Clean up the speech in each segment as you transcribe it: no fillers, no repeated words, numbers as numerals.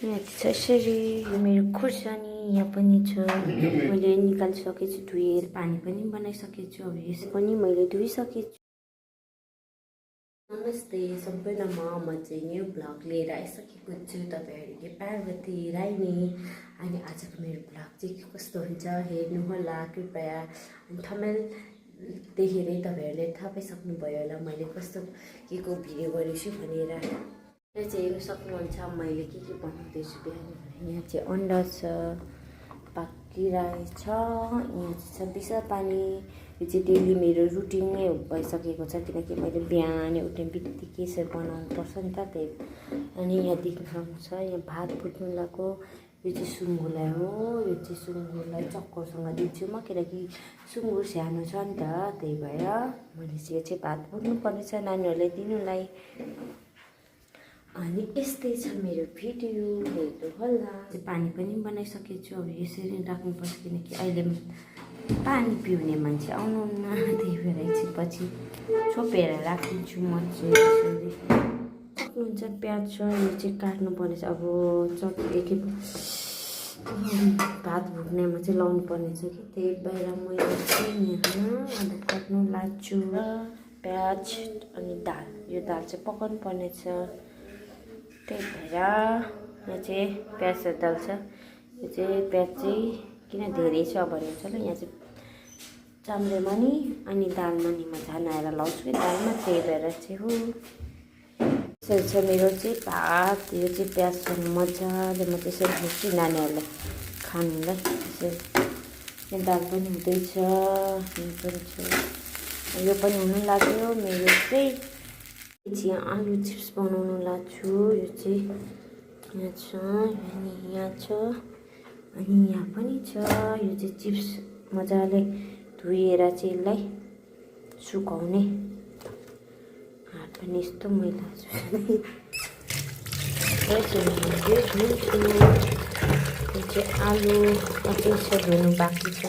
यहाँ चाहिँ छ यसरी यो मेरो खुर्सानी यहाँ पनि छ मैले निकालिसकेछु धोएर पानी पनि बनाइसकेको छु अब यस पनि मैले धोइसकेको छु। नमस्ते सबैलाई म चाहिँ न्यू ब्लग लिएर आइसकेको छु तपाईहरुले पार्वती राई नि अनि आजको मेरो ब्लग चाहिँ कस्तो हुन्छ हेर्नु होला कृपया अनि थम्बनेल देखेरै तपाईहरुले थाहा पाइसक्नुभयो होला मैले कस्तो केको भिडियो गरेछु भनेर। यहाँ चाहिँ हेर्न सक्नुहुन्छ मैले के बनाउँदैछु बिहान भने यहाँ चाहिँ अन्डा छ पाकिरहेछ यहाँ चाहिँ छ बिसा पानी यो चाहिँ डेली मेरो रुटिन नै भइसकेको छ किनकि मैले बिहान उठ्ने बित्तिकै यसरी बनाउनु पर्छ नि त त्यही अनि यहाँ देख्न सक्नुहुन्छ यहाँ भात फुट्नु लागेको यो चाहिँ सुँगुरलाई हो यो चाहिँ सुँगुरलाई चक्करसँग दिन्छु म किनकि सुँगुर सानो छ नि त त्यही भएर मैले चाहिँ यो चाहिँ भात फुट्नु पर्नेछ नानीहरूलाई दिनुलाई। अनि यस्तै छ मेरो भिडियो हेर्नु होला। पानी पनि बनाइसकेको छु अब यसरी राख्नुपर्छ किनकि अहिले पानी पिउने मान्छे आउनुहुन्न त्यही भएर एकछिन पछि छोपेर राखिदिन्छु म चाहिँ यसरी। सक्नुहुन्छ प्याज छ यो चाहिँ काट्नु पर्नेछ अब एकखेप भात भुट्नेमा चाहिँ लाउनु पर्नेछ कि त्यही भएर मैले चाहिँ यहाँ अब काट्नु लाग्छु प्याज अनि दाल यो दाल चाहिँ पकाउनु पर्नेछ त्यही भएर यहाँ चाहिँ प्याज र दाल छ यो चाहिँ प्याज चाहिँ किन धेरै छ भने हुन्छ ल यहाँ चाहिँ चाम्रेमा नि अनि दालमा नि म झानाएर लाउँछु कि दालमा त्यही भएर चाहिँ हो। यसरी छ मेरो चाहिँ भात यो चाहिँ प्याजसँग मजाले म त्यसरी भुट्छु नानीहरूलाई खानुलाई यसरी यहाँ दाल पनि हुँदैछ यो पनि छ यो पनि हुनु लाग्यो मेरो चाहिँ यहाँ आलु चिप्स बनाउनु लाग्छु यो चाहिँ यहाँ छ अनि यहाँ छ अनि यहाँ पनि छ यो चाहिँ चिप्स मजाले धोएर चाहिँ यसलाई सुकाउने हात पनि यस्तो मैला छ यो चाहिँ आलु अझै छ धुनु बाँकी छ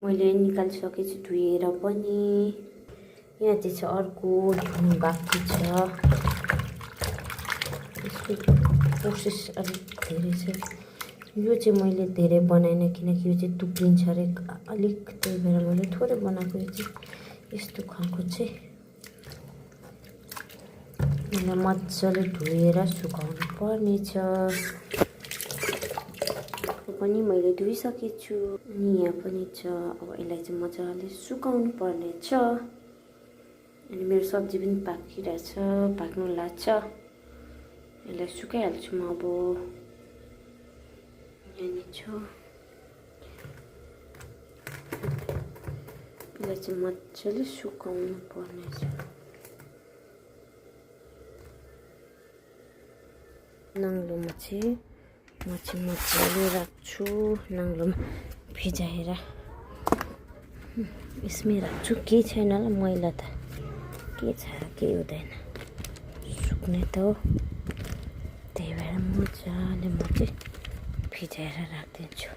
मैले निकालिसकेको छु धोएर पनि यहाँ चाहिँ छ अर्को धुनु बाँकी छ यसको प्रोसेस अलिक धेरै छ यो चाहिँ मैले धेरै बनाइनँ किनकि यो चाहिँ टुक्रिन्छ अरे अलिक त्यही भएर मैले थोरै बनाएको यो चाहिँ यस्तो खालको चाहिँ यसलाई मजाले धोएर सुकाउनु पर्नेछ पनि मैले धोइसकेको छु अनि यहाँ पनि छ अब यसलाई चाहिँ मजाले सुकाउनु पर्नेछ अनि मेरो सब्जी पनि पाकिरहेछ पाक्नु लाग्छ यसलाई सुकाइहाल्छु म अब यहाँ छ यसलाई चाहिँ मजाले सुकाउनु पर्नेछ नाङ्लोमा चाहिँ म चाहिँ मजाले राख्छु नाङ्लोमा भिजाएर यसमै राख्छु केही छैन ल मैला त के छ केही हुँदैन सुक्ने त हो त्यही भएर मजाले म चाहिँ भिजाएर राखिदिन्छु।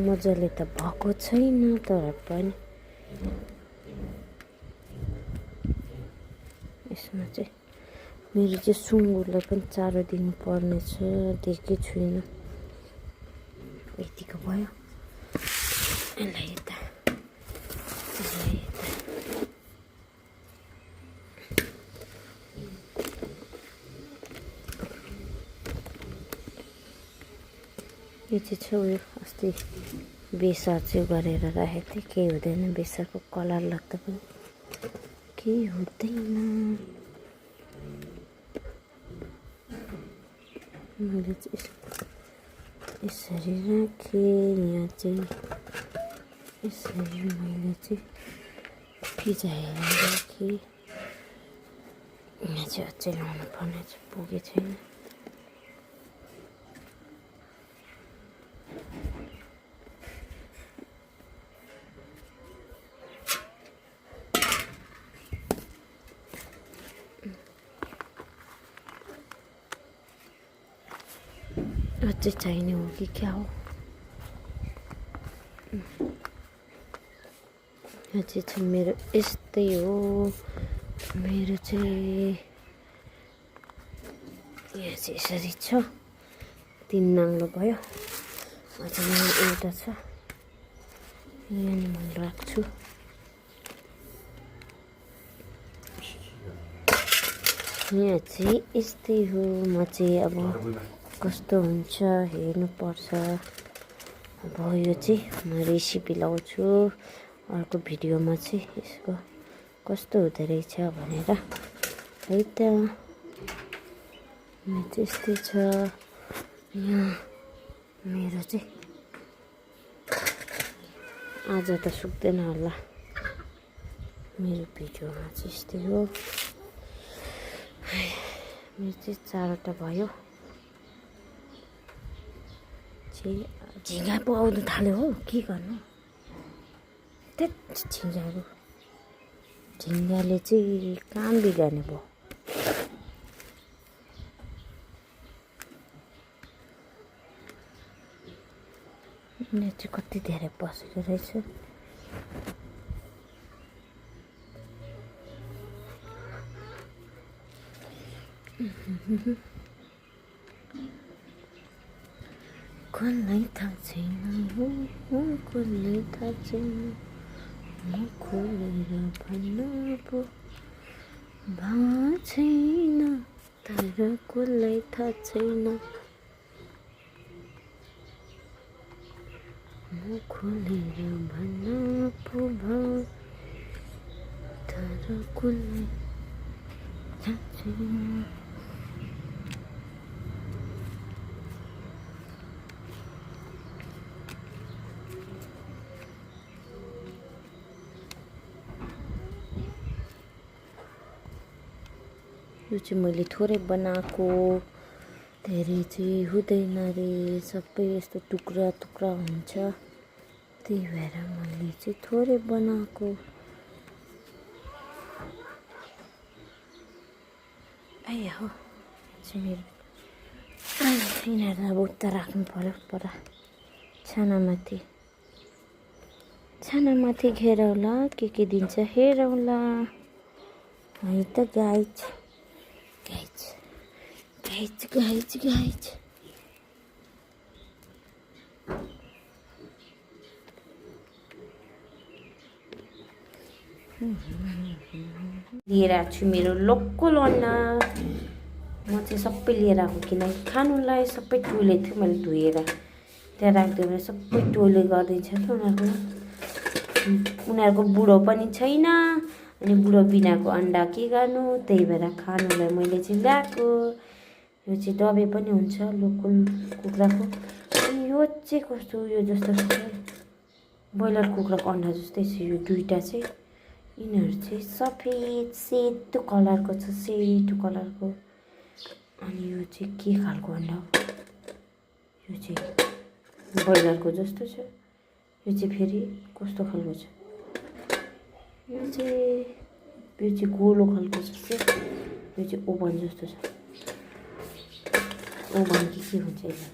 मजाले त भएको छैन तर पनि यसमा चाहिँ मेरो चाहिँ सुँगुरलाई पनि चारो दिनुपर्नेछ दिएकै छुइनँ यतिको भयो यसलाई यता यो चाहिँ छ उयो अस्ति बेसार चाहिँ गरेर राखेको थिएँ केही हुँदैन बेसारको कलर लाग्दा पनि केही हुँदैन मैले चाहिँ यसरी राखेँ यहाँ चाहिँ यसरी मैले चाहिँ भिजाएर राखेँ यहाँ चाहिँ अझै लाउनु पर्ने चाहिँ पुगेको छैन अझै चाहिने हो कि क्या हो? यो चाहिँ मेरो यस्तै हो। मेरो चाहिँ यहाँ चाहिँ यसरी छ, 3 नाङ्लो भयो। अझ यहाँ एउटा छ, यहाँ नि मैले राख्छु। यहाँ चाहिँ यस्तै हो। म चाहिँ अब कस्तो हुन्छ हेर्नुपर्छ। अब यो चाहिँ म रेसिपी लाउँछु अर्को भिडियोमा चाहिँ यसको कस्तो हुँदो रहेछ भनेर है त। यहाँ चाहिँ यस्तै छ। यहाँ मेरो चाहिँ आज त सुक्दैन होला, मेरो भिडियोमा चाहिँ यस्तै हो। मेरो चाहिँ 4वटा भयो। झिँगा पो आउनु थाल्यो हो, के गर्नु? त्यही झिँगाले चाहिँ काम बिगार्ने भयो। यहाँ चाहिँ कति धेरै बसेको रहेछ। कसलाई थाहा छैन, कसलाई थाहा छैन, म खोलेर भन्न पो भएको छैन, तर कसलाई थाहा छैन, म खोलेर भन्न पो भयो, तर कसलाई थाहा छैन। यो चाहिँ मैले थोरै बनाएको, धेरै चाहिँ हुँदैन रे, सबै यस्तो टुक्रा टुक्रा हुन्छ, त्यही भएर मैले चाहिँ थोरै बनाएको। आइया हो चाहिँ मेरो यिनीहरूलाई अब उता राख्नु पर्यो पर छानामाथि। छानामाथि घेरौला, के दिन्छ हेरौला है त गाइज। गाइज लिएर आएको छु मेरो लोकल अन्डा। म चाहिँ सबै लिएर आएको किनकि खानुलाई सबै टोले थियो, मैले धोएर त्यहाँ राखिदियो भने सबै टोले गरिदिन्छ त उनीहरूको बुढो पनि छैन, अनि बुढो बिनाको अन्डा के गर्नु, त्यही भएर खानुलाई मैले चाहिँ ल्याएको। यो चाहिँ दबाई पनि हुन्छ लोकल कुखुराको। अनि यो चाहिँ कस्तो, यो जस्तो ब्रोइलर कुखुराको अन्डा जस्तै छ। यो दुईवटा चाहिँ यिनीहरू चाहिँ सफेद सेतो कलरको छ, सेतो कलरको। अनि यो चाहिँ के खालको अन्डा हो, यो चाहिँ ब्रोइलरको जस्तो छ। यो चाहिँ फेरि कस्तो खालको छ, यो चाहिँ गोलो खालको छ। यो चाहिँ ओभन जस्तो छ, ओभन के हुन्छ यसलाई।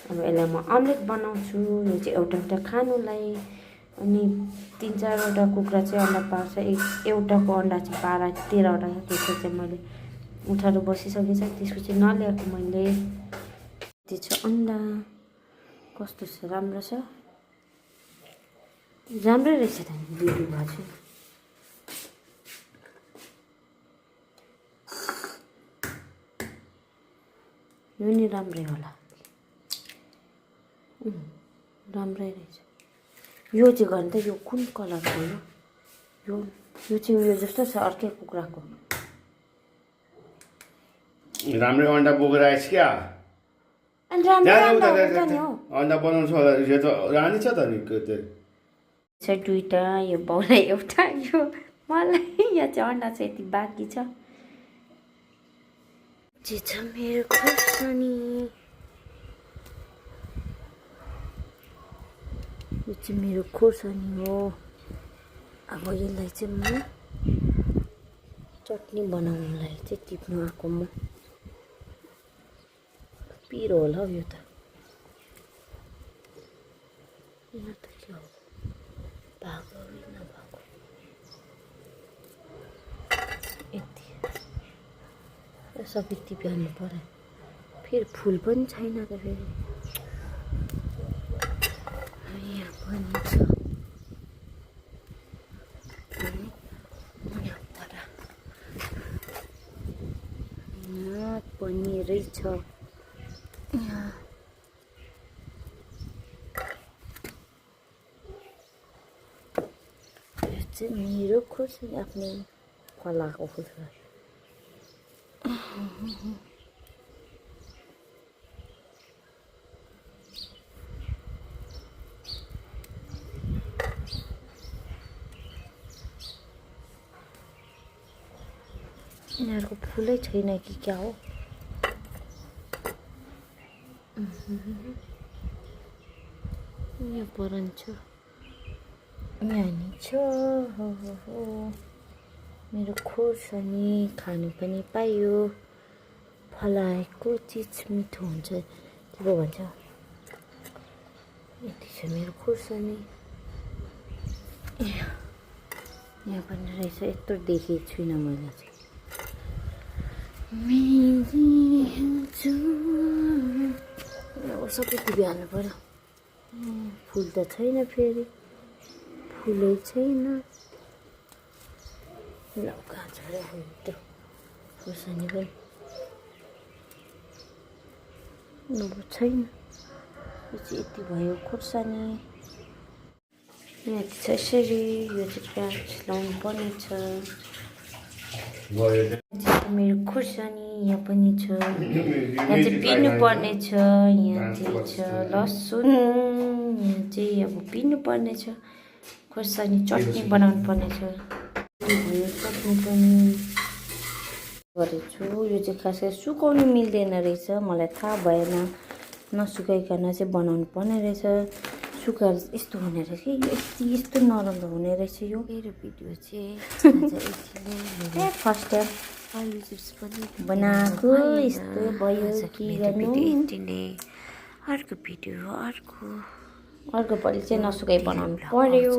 अब यसलाई म अमलेट बनाउँछु। यो चाहिँ एउटा खानुलाई। अनि 3-4वटा कुखुरा चाहिँ अन्डा पार्छ, एउटाको अन्डा चाहिँ पारा 13वटा। त्यसको चाहिँ मैले उठाएर बसिसकेछ, त्यसको चाहिँ नल्याएको मैले। त्यो छ अन्डा, कस्तो छ, राम्रो छ, राम्रै रहेछ त। दुई भएको छ। यो नि राम्रै होला, राम्रै रहेछ। यो चाहिँ गर्नु त, यो कुन कलरको हो, यो चाहिँ उयो जस्तो छ अर्कै कुखुराको। राम्रै अन्डा बोकेर आएछ क्या। अनि राम्रै अन्डा हुन्छ नि हो, अन्डा बनाउँछ होला। यो त रानी छ त नि छ दुईटा। यो बाउलाई एउटा, यो मलाई। यहाँ चाहिँ अन्डा चाहिँ यति बाँकी छ। जे छ मेरो खुर्सानी, यो चाहिँ मेरो खुर्सानी हो। अब यसलाई चाहिँ म चटनी बनाउनुलाई चाहिँ टिप्नु आएको। म पिरो होला हौ यो त यहाँ त के हो भएको नभएको यति यो सबै टिप्याउनु पर्यो फेरि फुल पनि छैन त फेरि यहाँ पनि छ यहाँ पनि रहेछ यहाँ यो चाहिँ मेरो खोर्सानी आफ्नै फलाएको खोर्सानी यिनीहरूको फुलै छैन कि क्या हो यहाँ परन्छ यहाँ नि छ हो मेरो खोर्सानी खानु पनि पाइयो फलाएको चिज मिठो हुन्छ के पो भन्छ यति छ मेरो खोर्सानी यहाँ पनि रहेछ यत्रो देखेको छुइनँ मैले चाहिँ सबै टिपिहाल्नु पर्यो फुल त छैन फेरि फुलै छैन ल कहाँ छ र त्यो खोर्सानी पनि छैन यो चाहिँ यति भयो खोर्सानी यहाँ छ यसरी यो चाहिँ प्याज लाउनु पर्ने छ मेरो खोर्सानी यहाँ पनि छ यहाँ चाहिँ पिर्नु पर्ने छ यहाँ चाहिँ छ लसुन यहाँ चाहिँ अब पिर्नु पर्ने छ खोर्सानी चटनी बनाउनु पर्ने छ चटनी पनि गरेछु यो चाहिँ खास गरी सुकाउनु मिल्दैन रहेछ मलाई थाहा भएन नसुकाइकन चाहिँ बनाउनु पर्ने रहेछ सुकाएर यस्तो हुने रहेछ कि यस्तो नराम्रो हुने रहेछ यो मेरो भिडियो चाहिँ फर्स्ट टाइम आलु चिप्स पनि बनाएको यस्तो भयो के गर्नु अर्को भिडियो अर्को पालि चाहिँ नसुकाइ बनाउनु पर्यो